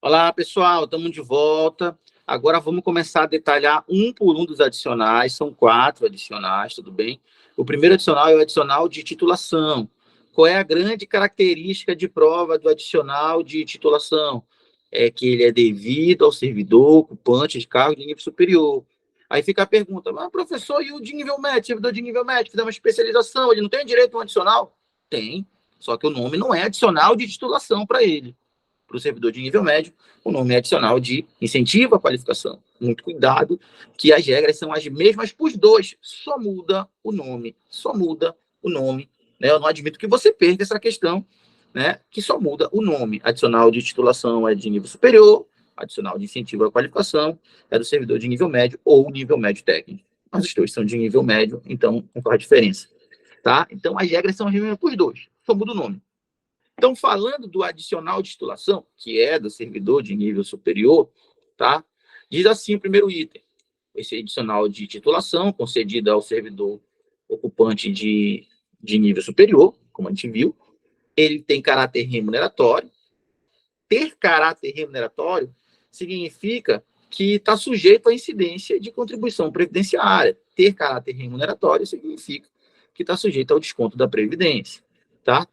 Olá, pessoal, estamos de volta. Agora vamos começar a detalhar um por um dos adicionais. São 4 adicionais, tudo bem? O primeiro adicional é o adicional de titulação. Qual é a grande característica de prova do adicional de titulação? É que ele é devido ao servidor ocupante de cargo de nível superior. Aí fica a pergunta, mas professor, e o de nível médio, servidor de nível médio, que dá uma especialização, ele não tem direito a um adicional? Tem, só que o nome não é adicional de titulação para ele. Para o servidor de nível médio, o nome é adicional de incentivo à qualificação. Muito cuidado, que as regras são as mesmas para os dois, só muda o nome, né? Eu não admito que você perca essa questão, né? Que só muda o nome. Adicional de titulação é de nível superior, adicional de incentivo à qualificação é do servidor de nível médio ou nível médio técnico. Mas os dois são de nível médio, então não faz diferença, tá? Então as regras são as mesmas para os dois, só muda o nome. Então, falando do adicional de titulação, que é do servidor de nível superior, tá? Diz assim o primeiro item. Esse adicional de titulação, concedido ao servidor ocupante de nível superior, como a gente viu, ele tem caráter remuneratório. Ter caráter remuneratório significa que está sujeito à incidência de contribuição previdenciária. Ter caráter remuneratório significa que está sujeito ao desconto da Previdência, tá?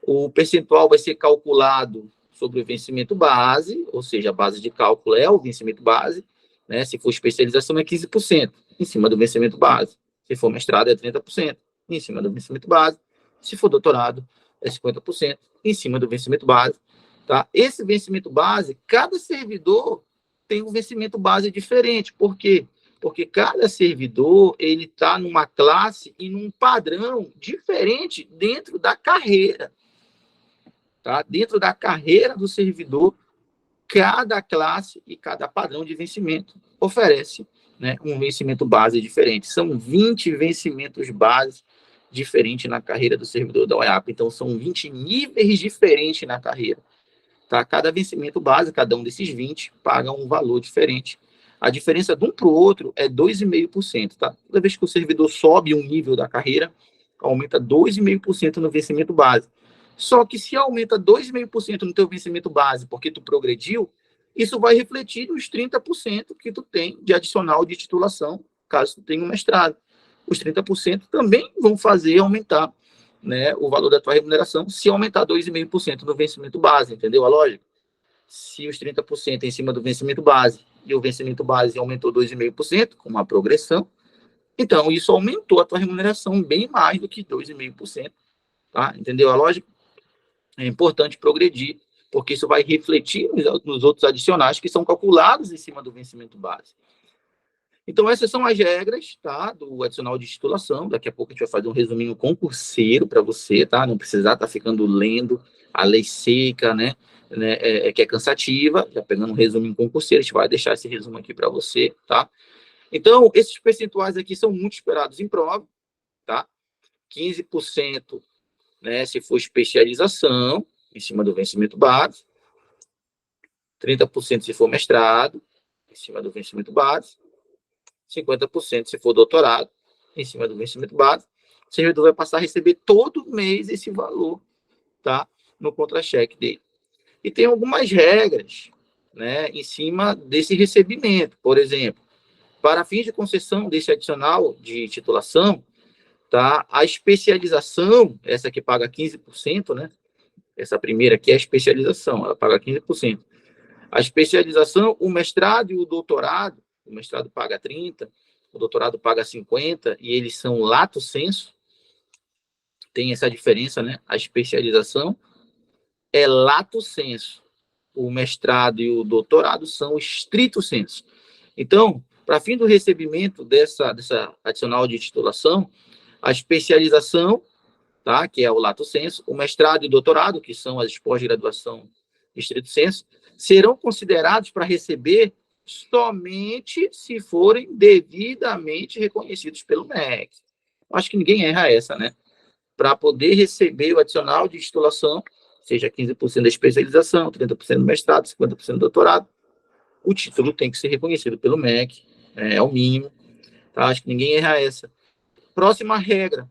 O percentual vai ser calculado sobre o vencimento base, ou seja, a base de cálculo é o vencimento base, né? Se for especialização é 15%, em cima do vencimento base. Se for mestrado é 30%, em cima do vencimento base. Se for doutorado é 50%, em cima do vencimento base. Tá? Esse vencimento base, cada servidor tem um vencimento base diferente. Por quê? Porque cada servidor ele está numa classe e num padrão diferente dentro da carreira. Tá? Dentro da carreira do servidor, cada classe e cada padrão de vencimento oferece, né, um vencimento base diferente. São 20 vencimentos base diferentes na carreira do servidor da UEAP. Então, são 20 níveis diferentes na carreira. Tá? Cada vencimento base, cada um desses 20, paga um valor diferente. A diferença de um para o outro é 2,5%. Tá? Toda vez que o servidor sobe um nível da carreira, aumenta 2,5% no vencimento base. Só que se aumenta 2,5% no teu vencimento base porque tu progrediu, isso vai refletir nos 30% que tu tem de adicional de titulação, caso tu tenha um mestrado. Os 30% também vão fazer aumentar, né, o valor da tua remuneração se aumentar 2,5% no vencimento base, entendeu a lógica? Se os 30% em cima do vencimento base e o vencimento base aumentou 2,5%, com uma progressão, então isso aumentou a tua remuneração bem mais do que 2,5%, tá? Entendeu a lógica? É importante progredir, porque isso vai refletir nos outros adicionais que são calculados em cima do vencimento base. Então, essas são as regras, tá, do adicional de titulação. Daqui a pouco a gente vai fazer um resuminho concurseiro para você, tá? Não precisar estar ficando lendo a lei seca, né? Que é cansativa. Já pegando um resuminho concurseiro, a gente vai deixar esse resumo aqui para você, tá? Então, esses percentuais aqui são muito esperados em prova, tá? 15%, né, se for especialização, em cima do vencimento base. 30% se for mestrado, em cima do vencimento base. 50% se for doutorado, em cima do vencimento base. O servidor vai passar a receber todo mês esse valor, tá? No contra-cheque dele. E tem algumas regras, né, em cima desse recebimento. Por exemplo, para fins de concessão desse adicional de titulação, tá? A especialização, essa que paga 15%, né? Essa primeira aqui é a especialização, ela paga 15%. A especialização, o mestrado e o doutorado, o mestrado paga 30%, o doutorado paga 50%, e eles são lato sensu. Tem essa diferença, né? A especialização é lato sensu. O mestrado e o doutorado são estrito sensu. Então, para fim do recebimento dessa adicional de titulação, a especialização, tá? Que é o lato sensu, o mestrado e o doutorado, que são as pós-graduação estrito sensu, serão considerados para receber somente se forem devidamente reconhecidos pelo MEC. Acho que ninguém erra essa, né? Para poder receber o adicional de titulação, seja 15% da especialização, 30% do mestrado, 50% do doutorado, o título tem que ser reconhecido pelo MEC, é o mínimo. Tá? Acho que ninguém erra essa. Próxima regra,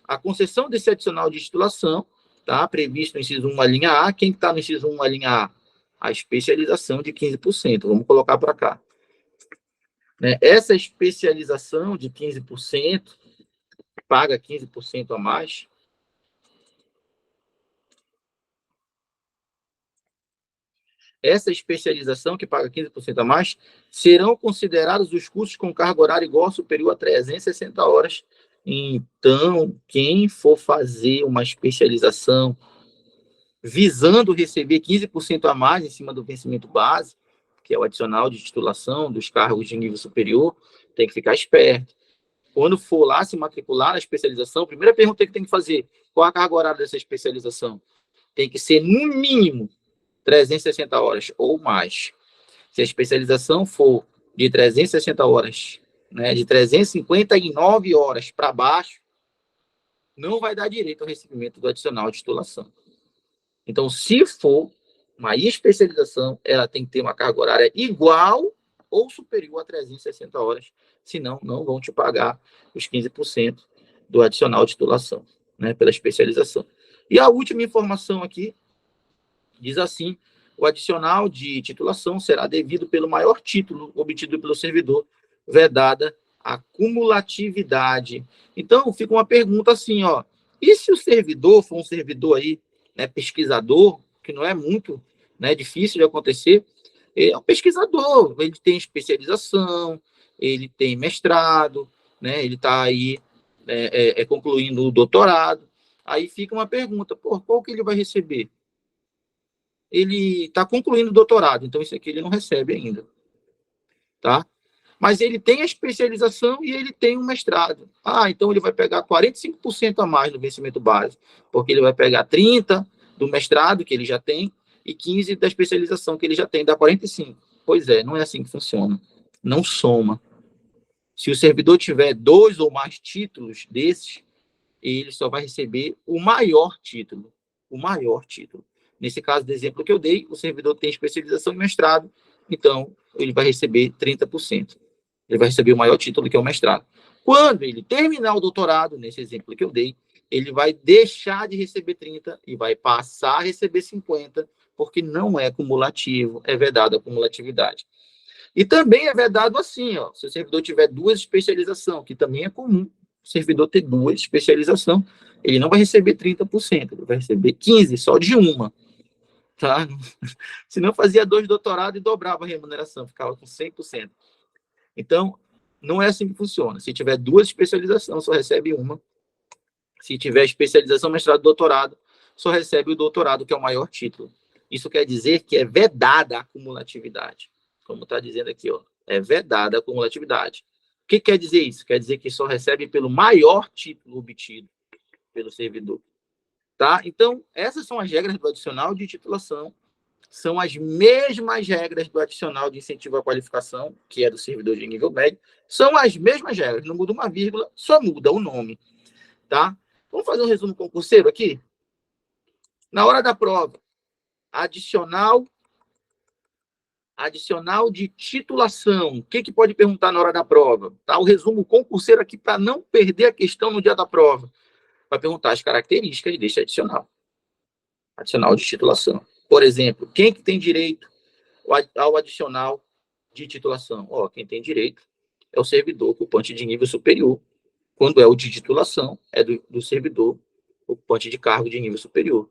a concessão desse adicional de titulação, tá? Previsto no inciso 1, a linha A. Quem está no inciso 1, a linha A? a especialização de 15%. Vamos colocar para cá. Né? Essa especialização de 15%, paga 15% a mais, essa especialização que paga 15% a mais, serão considerados os cursos com carga horária igual ou superior a 360 horas. Então, quem for fazer uma especialização visando receber 15% a mais em cima do vencimento base, que é o adicional de titulação dos cargos de nível superior, tem que ficar esperto. Quando for lá se matricular na especialização, a primeira pergunta que tem que fazer, qual a carga horária dessa especialização? Tem que ser, no mínimo, 360 horas ou mais. Se a especialização for de 360 horas, né, de 359 horas para baixo, não vai dar direito ao recebimento do adicional de titulação. Então, se for uma especialização, ela tem que ter uma carga horária igual ou superior a 360 horas, senão não vão te pagar os 15% do adicional de titulação, né, pela especialização. E a última informação aqui diz assim: o adicional de titulação será devido pelo maior título obtido pelo servidor, vedada a cumulatividade. Então, fica uma pergunta assim, ó, e se o servidor for um servidor aí, né, pesquisador, que não é muito, né, difícil de acontecer, é um pesquisador, ele tem especialização, ele tem mestrado, né, ele está aí concluindo o doutorado, aí fica uma pergunta, pô, qual que ele vai receber? Ele está concluindo o doutorado, então isso aqui ele não recebe ainda, tá? Mas ele tem a especialização e ele tem um mestrado. Ah, então ele vai pegar 45% a mais no vencimento base, porque ele vai pegar 30% do mestrado que ele já tem e 15% da especialização que ele já tem, dá 45%. Pois é, não é assim que funciona. Não soma. Se o servidor tiver 2 ou mais títulos desses, ele só vai receber o maior título. O maior título. Nesse caso do exemplo que eu dei, o servidor tem especialização em mestrado, então ele vai receber 30%. Ele vai receber o maior título, que é o mestrado. Quando ele terminar o doutorado, nesse exemplo que eu dei, ele vai deixar de receber 30% e vai passar a receber 50%, porque não é cumulativo, é vedado a cumulatividade. E também é vedado assim, ó, se o servidor tiver 2 especializações, que também é comum, o servidor ter 2 especializações, ele não vai receber 30%, ele vai receber 15%, só de uma. Tá? Se não, fazia 2 doutorados e dobrava a remuneração, ficava com 100%. Então, não é assim que funciona. Se tiver 2 especializações, só recebe uma. Se tiver especialização, mestrado, doutorado, só recebe o doutorado, que é o maior título. Isso quer dizer que é vedada a cumulatividade. Como está dizendo aqui, ó, é vedada a cumulatividade. O que quer dizer isso? Quer dizer que só recebe pelo maior título obtido pelo servidor. Tá? Então, essas são as regras do adicional de titulação. São as mesmas regras do adicional de incentivo à qualificação, que é do servidor de nível médio. São as mesmas regras, não muda uma vírgula, só muda o nome. Tá? Vamos fazer um resumo concurseiro aqui? Na hora da prova, adicional de titulação. O que pode perguntar na hora da prova? Tá? O resumo concurseiro aqui para não perder a questão no dia da prova. Vai perguntar as características deste adicional. Adicional de titulação. Por exemplo, quem que tem direito ao adicional de titulação? Ó, quem tem direito é o servidor ocupante de nível superior. Quando é o de titulação, é do servidor ocupante de cargo de nível superior.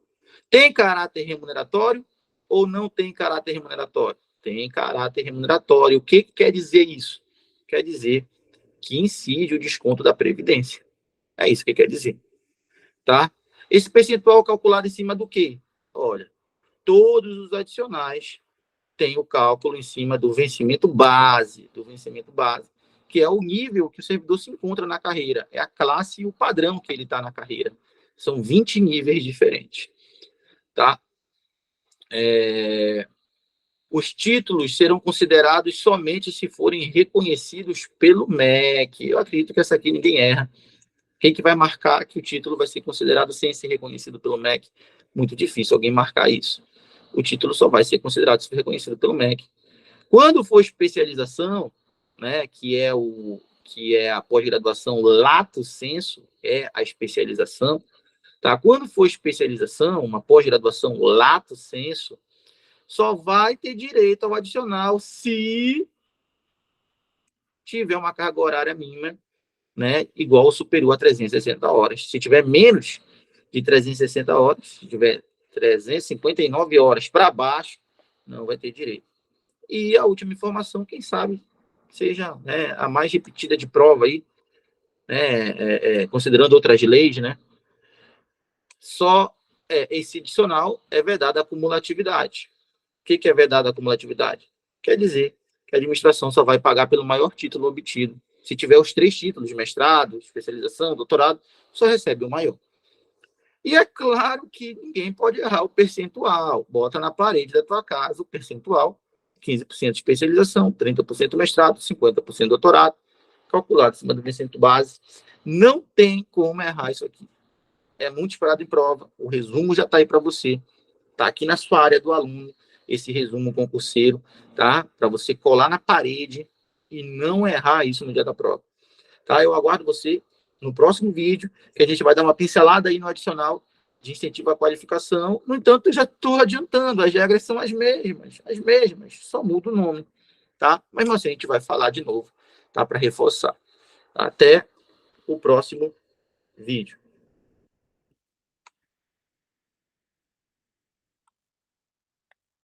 Tem caráter remuneratório ou não tem caráter remuneratório? Tem caráter remuneratório. O que quer dizer isso? Quer dizer que incide o desconto da Previdência. É isso que quer dizer. Tá? Esse percentual é calculado em cima do quê? Olha, todos os adicionais têm o cálculo em cima do vencimento base, que é o nível que o servidor se encontra na carreira, é a classe e o padrão que ele está na carreira. São 20 níveis diferentes. Tá? Os títulos serão considerados somente se forem reconhecidos pelo MEC. Eu acredito que essa aqui ninguém erra. Quem que vai marcar que o título vai ser considerado sem ser reconhecido pelo MEC? Muito difícil alguém marcar isso. O título só vai ser considerado se for reconhecido pelo MEC. Quando for especialização, né, que é a pós-graduação lato sensu, é a especialização, tá? Quando for especialização, uma pós-graduação lato sensu, só vai ter direito ao adicional se tiver uma carga horária mínima, né, igual ou superior a 360 horas. Se tiver menos de 360 horas, se tiver 359 horas para baixo, não vai ter direito. E a última informação, quem sabe, seja, né, a mais repetida de prova aí, né, considerando outras leis, né, só esse adicional é vedado a cumulatividade. O que é vedado a cumulatividade? Quer dizer que a administração só vai pagar pelo maior título obtido. Se tiver os 3 títulos, mestrado, especialização, doutorado, só recebe o maior. E é claro que ninguém pode errar o percentual. Bota na parede da tua casa o percentual, 15% de especialização, 30% mestrado, 50% doutorado, calculado em cima do vencimento base. Não tem como errar isso aqui. É muito esperado em prova. O resumo já está aí para você. Está aqui na sua área do aluno, esse resumo concurseiro, tá? Para você colar na parede e não errar isso no dia da prova. Tá? Eu aguardo você no próximo vídeo, que a gente vai dar uma pincelada aí no adicional de incentivo à qualificação. No entanto, eu já estou adiantando, as regras são as mesmas, só muda o nome, tá? Mas assim, a gente vai falar de novo, tá? Para reforçar. Até o próximo vídeo.